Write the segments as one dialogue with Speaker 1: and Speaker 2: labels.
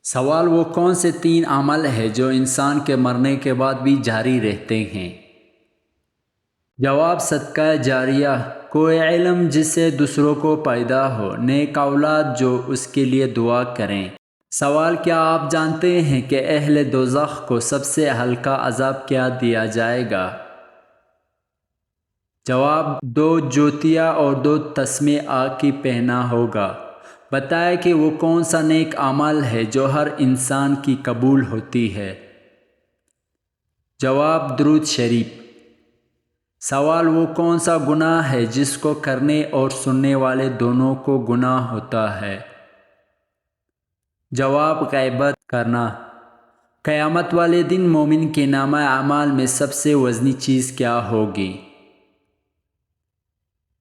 Speaker 1: سوال وہ کون سے 3 عمل ہے جو انسان کے مرنے کے بعد بھی جاری رہتے ہیں؟ جواب: صدقہ جاریہ، کوئی علم جس سے دوسروں کو فائدہ ہو، نیک اولاد جو اس کے لیے دعا کریں۔ سوال: کیا آپ جانتے ہیں کہ اہل دوزخ کو سب سے ہلکا عذاب کیا دیا جائے گا؟ جواب: 2 جوتیاں اور 2 تسمے آگ کی پہنا ہوگا۔ بتائیں کہ وہ کون سا نیک عمل ہے جو ہر انسان کی قبول ہوتی ہے؟ جواب: درود شریف۔ سوال: وہ کون سا گناہ ہے جس کو کرنے اور سننے والے دونوں کو گناہ ہوتا ہے؟ جواب: غیبت کرنا۔ قیامت والے دن مومن کے نامہ اعمال میں سب سے وزنی چیز کیا ہوگی؟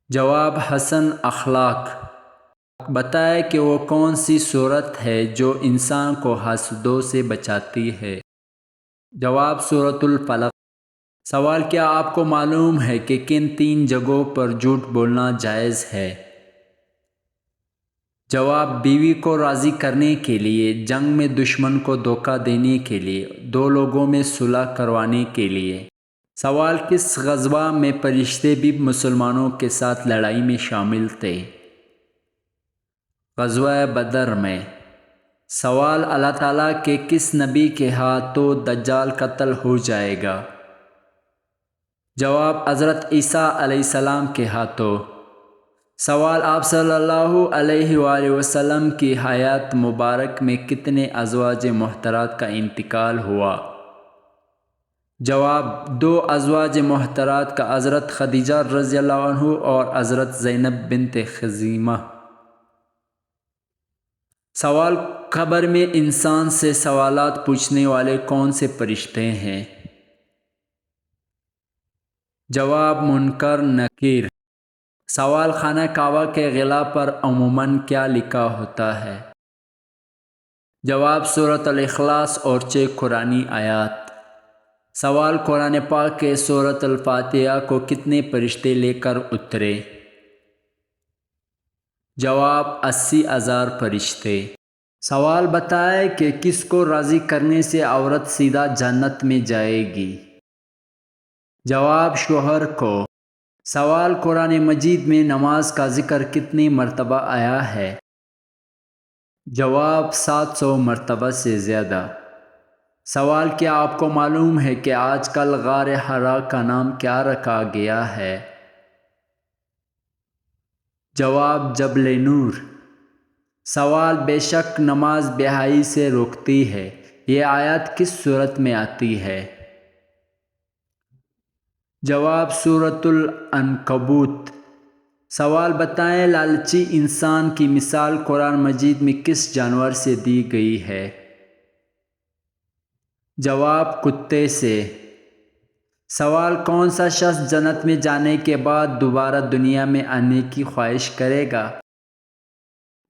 Speaker 1: جواب: حسن اخلاق۔ بتائیں کہ وہ کون سی سورت ہے جو انسان کو حسدوں سے بچاتی ہے؟ جواب: سورۃ الفلق۔ سوال: کیا آپ کو معلوم ہے کہ کن 3 جگہوں پر جھوٹ بولنا جائز ہے؟ جواب: بیوی کو راضی کرنے کے لیے، جنگ میں دشمن کو دھوکہ دینے کے لیے، 2 لوگوں میں صلح کروانے کے لیے۔ سوال: کس غزوہ میں فرشتے بھی مسلمانوں کے ساتھ لڑائی میں شامل تھے؟ غزوہ بدر میں۔ سوال: اللہ تعالیٰ کے کس نبی کے ہاتھوں دجال قتل ہو جائے گا؟ جواب: حضرت عیسیٰ علیہ السلام کے ہاتھوں۔ سوال: آپ صلی اللہ علیہ وآلہ وسلم کی حیات مبارک میں کتنے ازواج مطہرات کا انتقال ہوا؟ جواب: 2 ازواج مطہرات کا، حضرت خدیجہ رضی اللہ عنہ اور حضرت زینب بنت خزیمہ۔ سوال: قبر میں انسان سے سوالات پوچھنے والے کون سے فرشتے ہیں؟ جواب: منکر نکیر۔ سوال: خانہ کعبہ کے غلاف پر عموماً کیا لکھا ہوتا ہے؟ جواب: سورۃ الاخلاص اور 6 قرآنی آیات۔ سوال: قرآن پاک کے سورۃ الفاتحہ کو کتنے فرشتے لے کر اترے؟ جواب: 80,000 فرشتے۔ سوال: بتائیں کہ کس کو راضی کرنے سے عورت سیدھا جنت میں جائے گی؟ جواب: شوہر کو۔ سوال: قرآن مجید میں نماز کا ذکر کتنی مرتبہ آیا ہے؟ جواب: 700 مرتبہ سے زیادہ۔ سوال: کیا آپ کو معلوم ہے کہ آج کل غار حرا کا نام کیا رکھا گیا ہے؟ جواب: جبل نور۔ سوال: بے شک نماز بے حیائی سے روکتی ہے، یہ آیت کس سورت میں آتی ہے؟ جواب: سورۃ العنکبوت۔ سوال: بتائیں لالچی انسان کی مثال قرآن مجید میں کس جانور سے دی گئی ہے؟ جواب: کتے سے۔ سوال: کون سا شخص جنت میں جانے کے بعد دوبارہ دنیا میں آنے کی خواہش کرے گا؟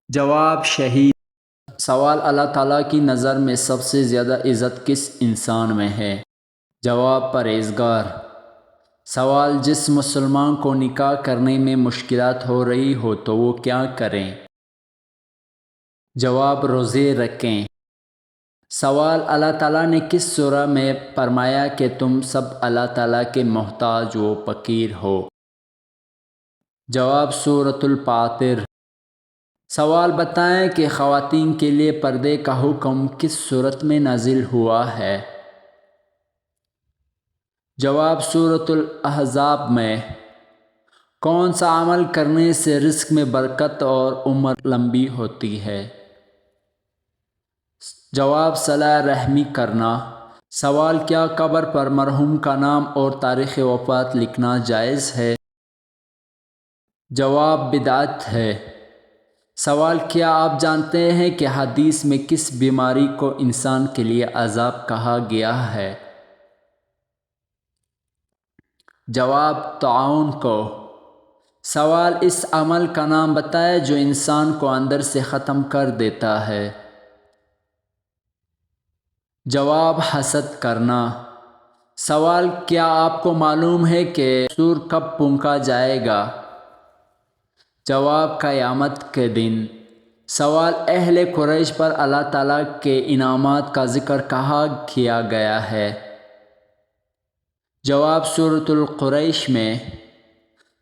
Speaker 1: جواب: شہید۔ سوال: اللہ تعالیٰ کی نظر میں سب سے زیادہ عزت کس انسان میں ہے؟ جواب: پرہیزگار۔ سوال: جس مسلمان کو نکاح کرنے میں مشکلات ہو رہی ہو تو وہ کیا کریں؟ جواب: روزے رکھیں۔ سوال: اللہ تعالیٰ نے کس سورہ میں فرمایا کہ تم سب اللہ تعالیٰ کے محتاج و فقیر ہو؟ جواب: سورۃ الفاطر۔ سوال: بتائیں کہ خواتین کے لیے پردے کا حکم کس سورت میں نازل ہوا ہے؟ جواب: سورۃ الاحزاب میں۔ کون سا عمل کرنے سے رزق میں برکت اور عمر لمبی ہوتی ہے؟ جواب: صلہ رحمی کرنا۔ سوال: کیا قبر پر مرحوم کا نام اور تاریخ وفات لکھنا جائز ہے؟ جواب: بدعت ہے۔ سوال: کیا آپ جانتے ہیں کہ حدیث میں کس بیماری کو انسان کے لیے عذاب کہا گیا ہے؟ جواب: طاعون کو۔ سوال: اس عمل کا نام بتائیں جو انسان کو اندر سے ختم کر دیتا ہے؟ جواب: حسد کرنا۔ سوال: کیا آپ کو معلوم ہے کہ سور کب پھونکا جائے گا؟ جواب: قیامت کے دن۔ سوال اہل قریش پر اللہ تعالیٰ کے انعامات کا ذکر کہاں کیا گیا ہے؟ جواب سورۃ القریش میں۔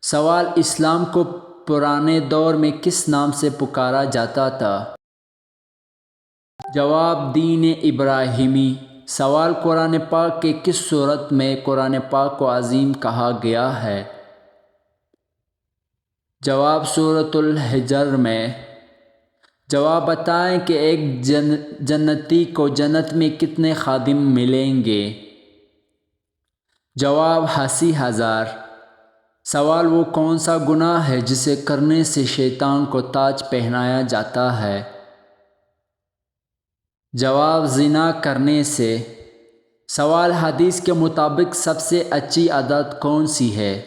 Speaker 1: سوال اسلام کو پرانے دور میں کس نام سے پکارا جاتا تھا؟ جواب دین ابراہیمی۔ سوال قرآن پاک کے کس صورت میں قرآن پاک کو عظیم کہا گیا ہے؟ جواب سورۃ الحجر میں۔ جواب بتائیں کہ ایک جنتی کو جنت میں کتنے خادم ملیں گے؟ جواب 80,000۔ سوال وہ کون سا گناہ ہے جسے کرنے سے شیطان کو تاج پہنایا جاتا ہے؟ جواب زنا کرنے سے۔ سوال حدیث کے مطابق سب سے اچھی عادت کون سی ہے؟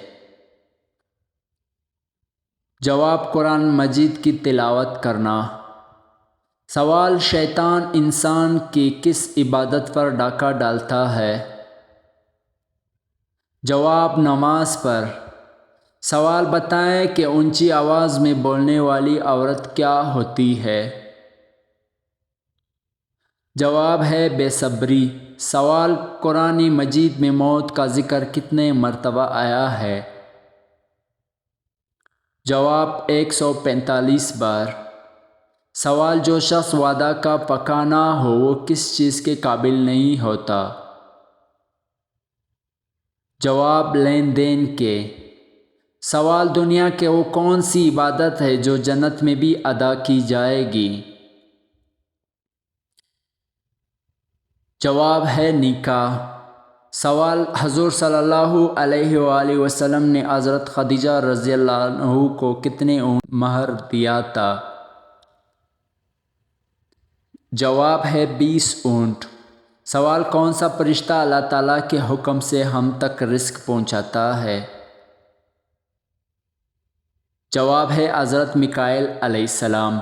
Speaker 1: جواب قرآن مجید کی تلاوت کرنا۔ سوال شیطان انسان کی کس عبادت پر ڈاکہ ڈالتا ہے؟ جواب نماز پر۔ سوال بتائیں کہ اونچی آواز میں بولنے والی عورت کیا ہوتی ہے؟ جواب ہے بے صبری۔ سوال قرآن مجید میں موت کا ذکر کتنے مرتبہ آیا ہے؟ جواب 145 بار۔ سوال جو شخص وعدہ کا پکا نہ ہو وہ کس چیز کے قابل نہیں ہوتا؟ جواب لین دین کے۔ سوال دنیا کے وہ کون سی عبادت ہے جو جنت میں بھی ادا کی جائے گی؟ جواب ہے نکاح۔ سوال حضور صلی اللہ علیہ وآلہ وسلم نے حضرت خدیجہ رضی اللہ عنہ کو کتنے اونٹ مہر دیا تھا؟ جواب ہے 20 اونٹ۔ سوال کون سا فرشتہ اللہ تعالیٰ کے حکم سے ہم تک رزق پہنچاتا ہے؟ جواب ہے حضرت میکائیل علیہ السلام۔